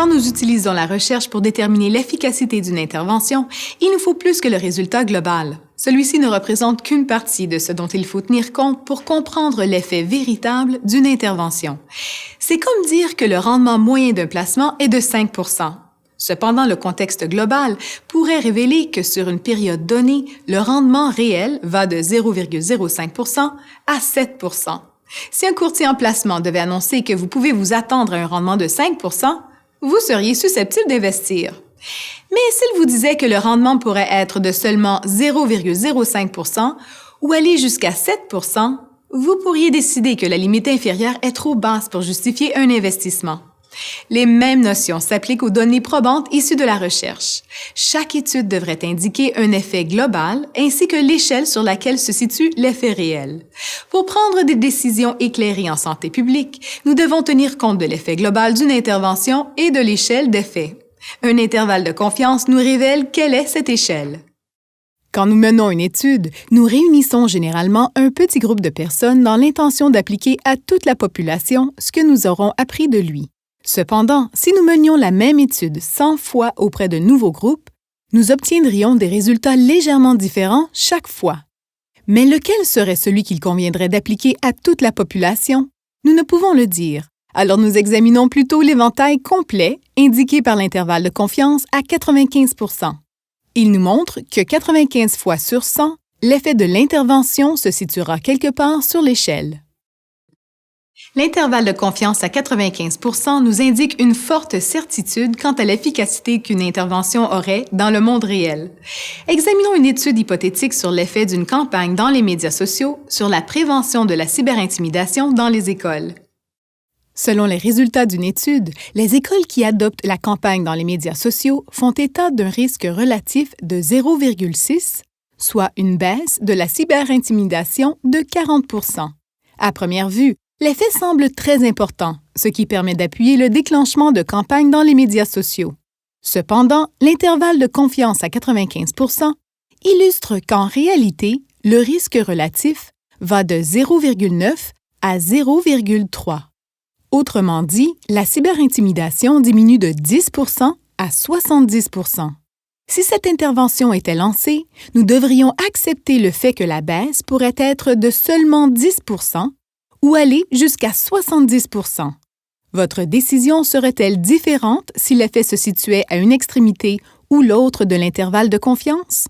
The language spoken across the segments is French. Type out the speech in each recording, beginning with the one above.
Quand nous utilisons la recherche pour déterminer l'efficacité d'une intervention, il nous faut plus que le résultat global. Celui-ci ne représente qu'une partie de ce dont il faut tenir compte pour comprendre l'effet véritable d'une intervention. C'est comme dire que le rendement moyen d'un placement est de 5 %. Cependant, le contexte global pourrait révéler que sur une période donnée, le rendement réel va de 0,05 % à 7 %. Si un courtier en placement devait annoncer que vous pouvez vous attendre à un rendement de 5 %, vous seriez susceptible d'investir. Mais s'il vous disait que le rendement pourrait être de seulement 0,05 % ou aller jusqu'à 7 %, vous pourriez décider que la limite inférieure est trop basse pour justifier un investissement. Les mêmes notions s'appliquent aux données probantes issues de la recherche. Chaque étude devrait indiquer un effet global ainsi que l'échelle sur laquelle se situe l'effet réel. Pour prendre des décisions éclairées en santé publique, nous devons tenir compte de l'effet global d'une intervention et de l'échelle d'effet. Un intervalle de confiance nous révèle quelle est cette échelle. Quand nous menons une étude, nous réunissons généralement un petit groupe de personnes dans l'intention d'appliquer à toute la population ce que nous aurons appris de lui. Cependant, si nous menions la même étude 100 fois auprès de nouveaux groupes, nous obtiendrions des résultats légèrement différents chaque fois. Mais lequel serait celui qu'il conviendrait d'appliquer à toute la population? Nous ne pouvons le dire. Alors nous examinons plutôt l'éventail complet indiqué par l'intervalle de confiance à 95 %. Il nous montre que 95 fois sur 100, l'effet de l'intervention se situera quelque part sur l'échelle. L'intervalle de confiance à 95 % nous indique une forte certitude quant à l'efficacité qu'une intervention aurait dans le monde réel. Examinons une étude hypothétique sur l'effet d'une campagne dans les médias sociaux sur la prévention de la cyberintimidation dans les écoles. Selon les résultats d'une étude, les écoles qui adoptent la campagne dans les médias sociaux font état d'un risque relatif de 0,6, soit une baisse de la cyberintimidation de 40 %. À première vue, l'effet semble très important, ce qui permet d'appuyer le déclenchement de campagnes dans les médias sociaux. Cependant, l'intervalle de confiance à 95 % illustre qu'en réalité, le risque relatif va de 0,9 à 0,3. Autrement dit, la cyberintimidation diminue de 10 % à 70 %. Si cette intervention était lancée, nous devrions accepter le fait que la baisse pourrait être de seulement 10 % ou aller jusqu'à 70 %. Votre décision serait-elle différente si l'effet se situait à une extrémité ou l'autre de l'intervalle de confiance?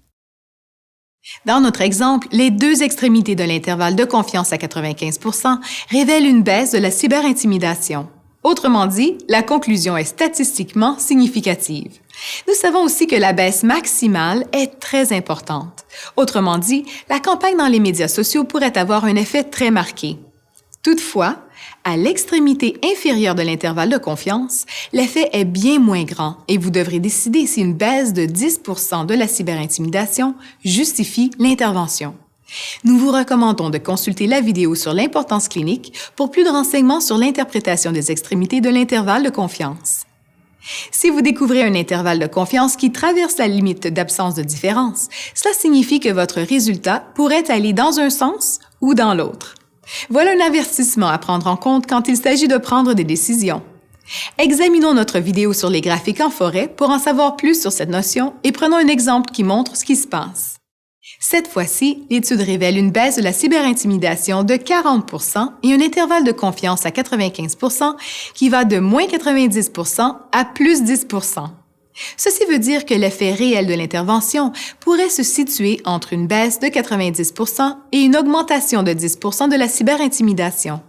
Dans notre exemple, les deux extrémités de l'intervalle de confiance à 95 % révèlent une baisse de la cyberintimidation. Autrement dit, la conclusion est statistiquement significative. Nous savons aussi que la baisse maximale est très importante. Autrement dit, la campagne dans les médias sociaux pourrait avoir un effet très marqué. Toutefois, à l'extrémité inférieure de l'intervalle de confiance, l'effet est bien moins grand et vous devrez décider si une baisse de 10 % de la cyberintimidation justifie l'intervention. Nous vous recommandons de consulter la vidéo sur l'importance clinique pour plus de renseignements sur l'interprétation des extrémités de l'intervalle de confiance. Si vous découvrez un intervalle de confiance qui traverse la limite d'absence de différence, cela signifie que votre résultat pourrait aller dans un sens ou dans l'autre. Voilà un avertissement à prendre en compte quand il s'agit de prendre des décisions. Examinons notre vidéo sur les graphiques en forêt pour en savoir plus sur cette notion et prenons un exemple qui montre ce qui se passe. Cette fois-ci, l'étude révèle une baisse de la cyberintimidation de 40 % et un intervalle de confiance à 95 % qui va de moins 90 % à plus 10 %. Ceci veut dire que l'effet réel de l'intervention pourrait se situer entre une baisse de 90 % et une augmentation de 10 % de la cyberintimidation.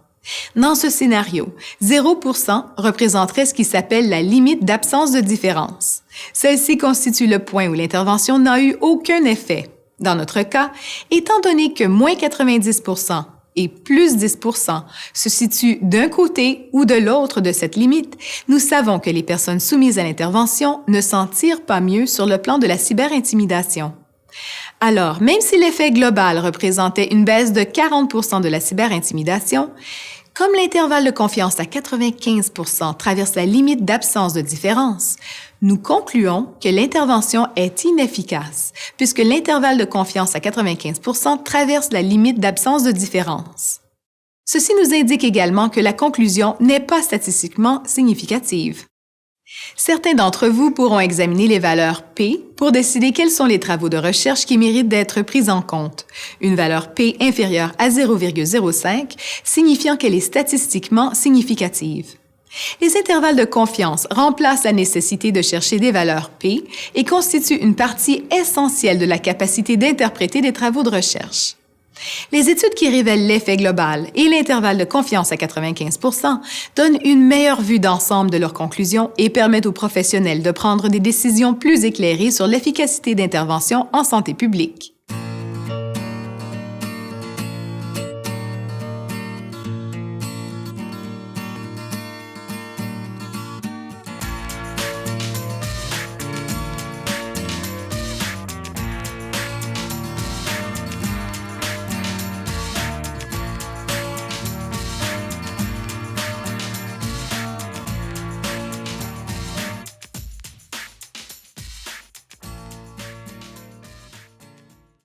Dans ce scénario, 0 % représenterait ce qui s'appelle la limite d'absence de différence. Celle-ci constitue le point où l'intervention n'a eu aucun effet. Dans notre cas, étant donné que moins 90 % et plus 10 % se situent d'un côté ou de l'autre de cette limite, nous savons que les personnes soumises à l'intervention ne s'en tirent pas mieux sur le plan de la cyberintimidation. Alors, même si l'effet global représentait une baisse de 40 % de la cyberintimidation, comme l'intervalle de confiance à 95 % traverse la limite d'absence de différence, nous concluons que l'intervention est inefficace, puisque l'intervalle de confiance à 95 % traverse la limite d'absence de différence. Ceci nous indique également que la conclusion n'est pas statistiquement significative. Certains d'entre vous pourront examiner les valeurs P pour décider quels sont les travaux de recherche qui méritent d'être pris en compte. Une valeur P inférieure à 0,05 signifiant qu'elle est statistiquement significative. Les intervalles de confiance remplacent la nécessité de chercher des valeurs P et constituent une partie essentielle de la capacité d'interpréter des travaux de recherche. Les études qui révèlent l'effet global et l'intervalle de confiance à 95 % donnent une meilleure vue d'ensemble de leurs conclusions et permettent aux professionnels de prendre des décisions plus éclairées sur l'efficacité d'intervention en santé publique.